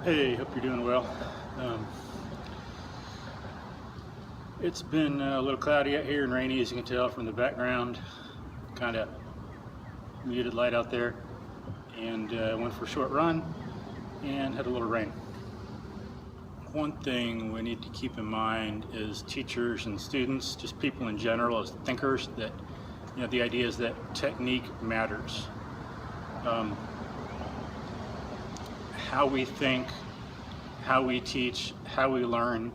Hey, hope you're doing well. Um, it's been a little cloudy out here and rainy, as you can tell from the background. Kind of muted light out there, and went for a short run and had a little rain. One thing we need to keep in mind is teachers and students, just people in general as thinkers, that the idea is that technique matters. How we think, how we teach, how we learn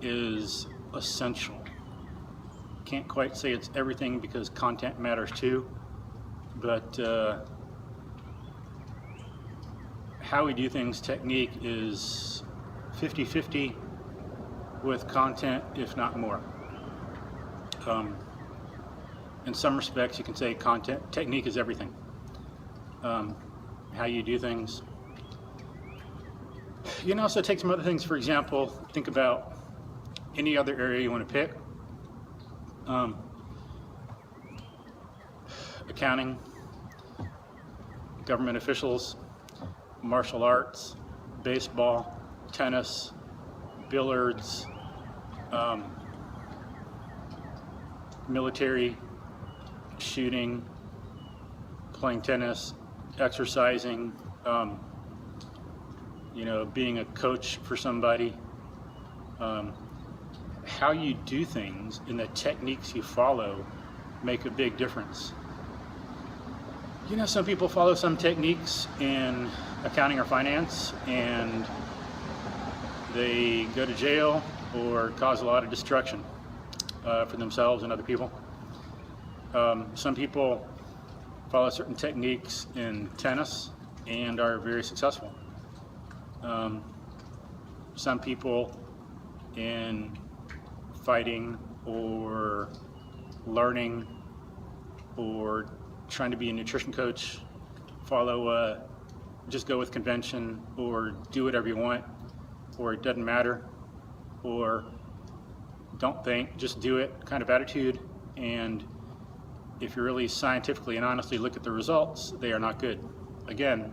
is essential. Can't quite say it's everything because content matters too, but how we do things, technique, is 50-50 with content, if not more. In some respects, you can say technique is everything. How you do things. You can also take some other things. For example, think about any other area you want to pick. Accounting, government officials, martial arts, baseball, tennis, billiards, military, shooting, playing tennis, exercising, being a coach for somebody. How you do things and the techniques you follow make a big difference. Some people follow some techniques in accounting or finance and they go to jail or cause a lot of destruction for themselves and other people. Some people follow certain techniques in tennis and are very successful. Some people in fighting or learning or trying to be a nutrition coach follow just go with convention or do whatever you want, or it doesn't matter, or don't think, just do it kind of attitude. And if you really scientifically and honestly look at the results, they are not good. Again,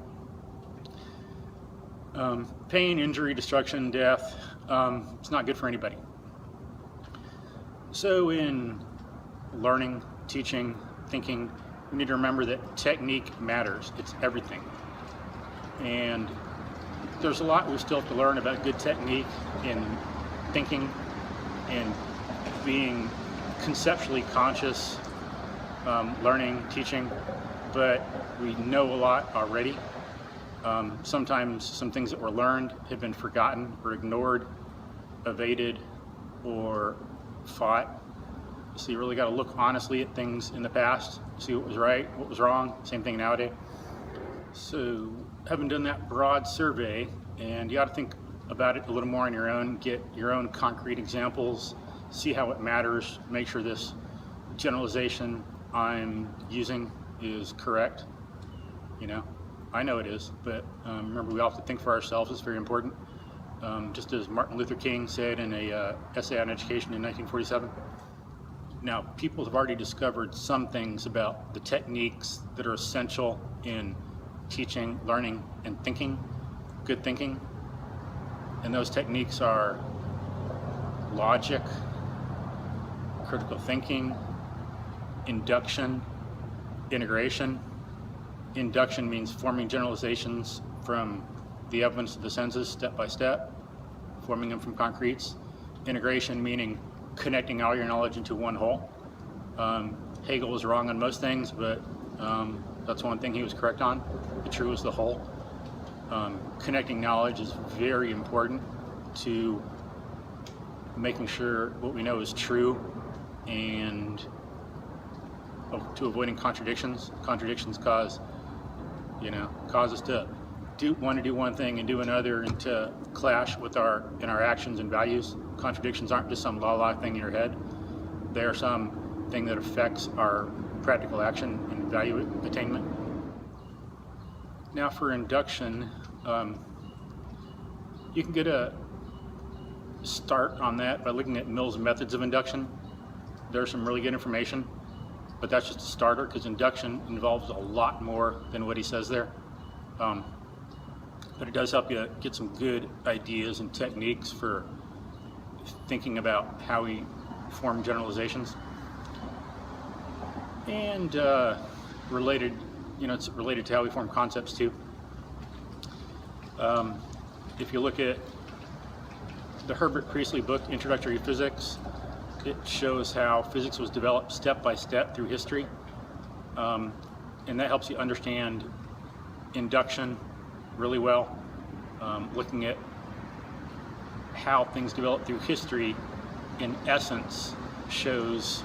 pain, injury, destruction, death, it's not good for anybody. So in learning, teaching, thinking, we need to remember that technique matters. It's everything. And there's a lot we still have to learn about good technique in thinking and being conceptually conscious, learning, teaching, but we know a lot already. Sometimes some things that were learned have been forgotten or ignored, evaded, or fought. So you really got to look honestly at things in the past, see what was right, what was wrong. Same thing nowadays. So having done that broad survey, and you got to think about it a little more on your own, get your own concrete examples, see how it matters, make sure this generalization I'm using is correct. I know it is, but remember, we all have to think for ourselves. It's very important. Just as Martin Luther King said in a essay on education in 1947. Now, people have already discovered some things about the techniques that are essential in teaching, learning, and thinking, good thinking. And those techniques are logic, critical thinking, induction, integration. Induction means forming generalizations from the evidence of the senses step by step, forming them from concretes. Integration meaning connecting all your knowledge into one whole. Hegel was wrong on most things, but that's one thing he was correct on. The true is the whole. Connecting knowledge is very important to making sure what we know is true and to avoiding contradictions. Contradictions cause us to want to do one thing and do another, and to clash with our actions and values. Contradictions aren't just some la thing in your head. They are some thing that affects our practical action and value attainment. Now for induction, you can get a start on that by looking at Mill's methods of induction. There's some really good information, but that's just a starter, because induction involves a lot more than what he says there. but it does help you get some good ideas and techniques for thinking about how we form generalizations. And related, it's related to how we form concepts too. If you look at the Herbert Priestley book, Introductory to Physics, it shows how physics was developed step by step through history. And that helps you understand induction really well. Looking at how things develop through history, in essence, shows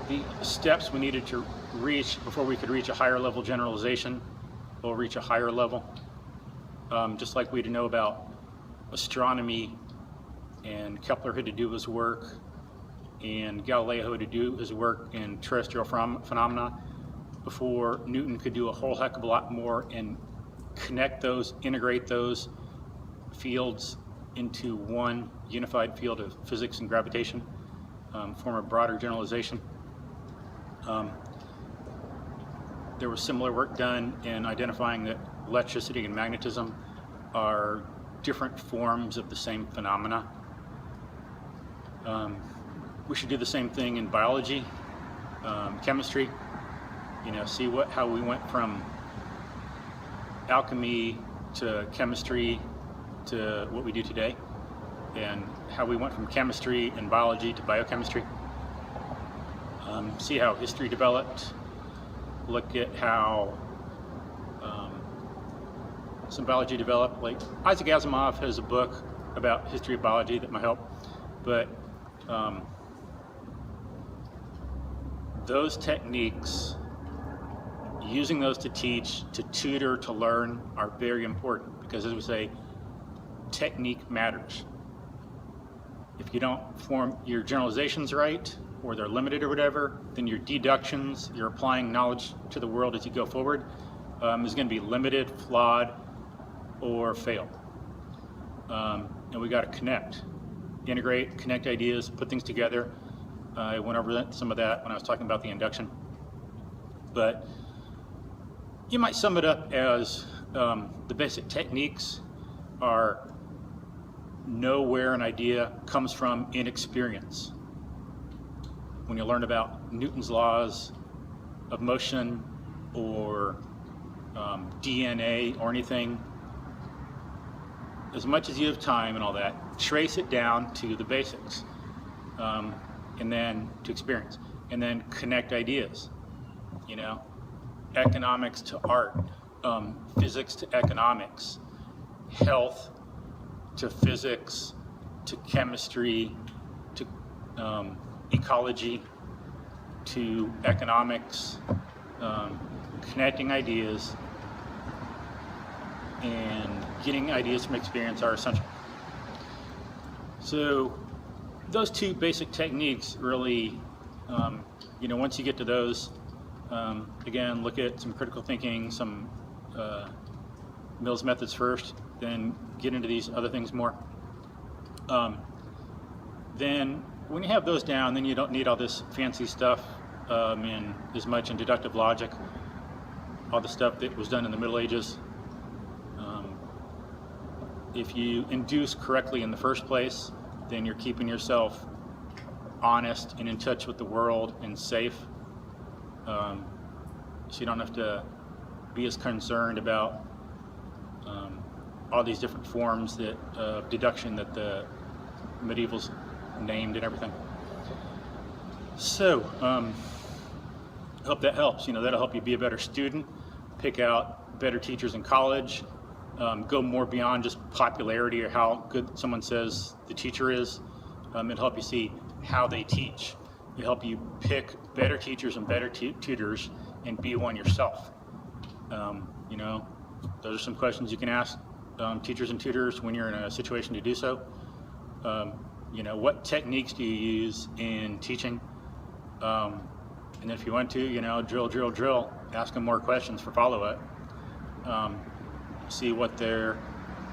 the steps we needed to reach before we could reach a higher level generalization or reach a higher level. Just like we had to know about astronomy, and Kepler had to do his work, and Galileo had to do his work in terrestrial phenomena before Newton could do a whole heck of a lot more and connect those, integrate those fields into one unified field of physics and gravitation, form a broader generalization. There was similar work done in identifying that electricity and magnetism are different forms of the same phenomena. We should do the same thing in biology, chemistry. See how we went from alchemy to chemistry to what we do today, and how we went from chemistry and biology to biochemistry. See how history developed. Look at how some biology developed. Like Isaac Asimov has a book about history of biology that might help, but those techniques, using those to teach, to tutor, to learn, are very important, because as we say, technique matters. If you don't form your generalizations right, or they're limited or whatever, then your deductions, you're applying knowledge to the world as you go forward, is going to be limited, flawed, or fail. And we got to connect, integrate, connect ideas, put things together. I went over some of that when I was talking about the induction. But you might sum it up as the basic techniques are know where an idea comes from in experience. When you learn about Newton's laws of motion or DNA or anything, as much as you have time and all that, trace it down to the basics, and then to experience, and then connect ideas. Economics to art, physics to economics, health to physics, to chemistry, to ecology, to economics, connecting ideas and getting ideas from experience are essential. So those two basic techniques really, once you get to those, again, look at some critical thinking, some Mills methods first, then get into these other things more. Then when you have those down, then you don't need all this fancy stuff in as much in deductive logic, all the stuff that was done in the Middle Ages. If you induce correctly in the first place, then you're keeping yourself honest and in touch with the world and safe. So you don't have to be as concerned about all these different forms of deduction that the medievals named and everything. So I hope that helps. That'll help you be a better student, pick out better teachers in college, go more beyond just popularity or how good someone says the teacher is. It'll help you see how they teach. It'll help you pick better teachers and better tutors and be one yourself. Those are some questions you can ask teachers and tutors when you're in a situation to do so. What techniques do you use in teaching? And if you want to, drill, ask them more questions for follow-up. See what their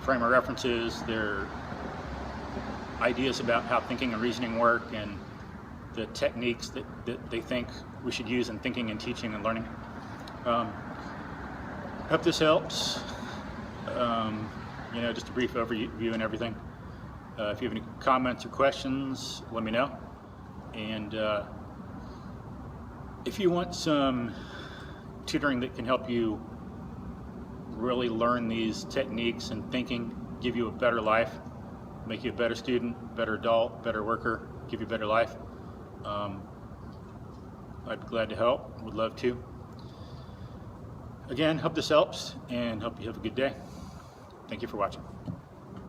frame of reference is, their ideas about how thinking and reasoning work, and the techniques that they think we should use in thinking and teaching and learning. Hope this helps. You know, just a brief overview and everything. If you have any comments or questions, let me know. And if you want some tutoring that can help you really learn these techniques and thinking, give you a better life, make you a better student, better adult, better worker, give you a better life, I'd be glad to help, would love to. Again, hope this helps and hope you have a good day. Thank you for watching.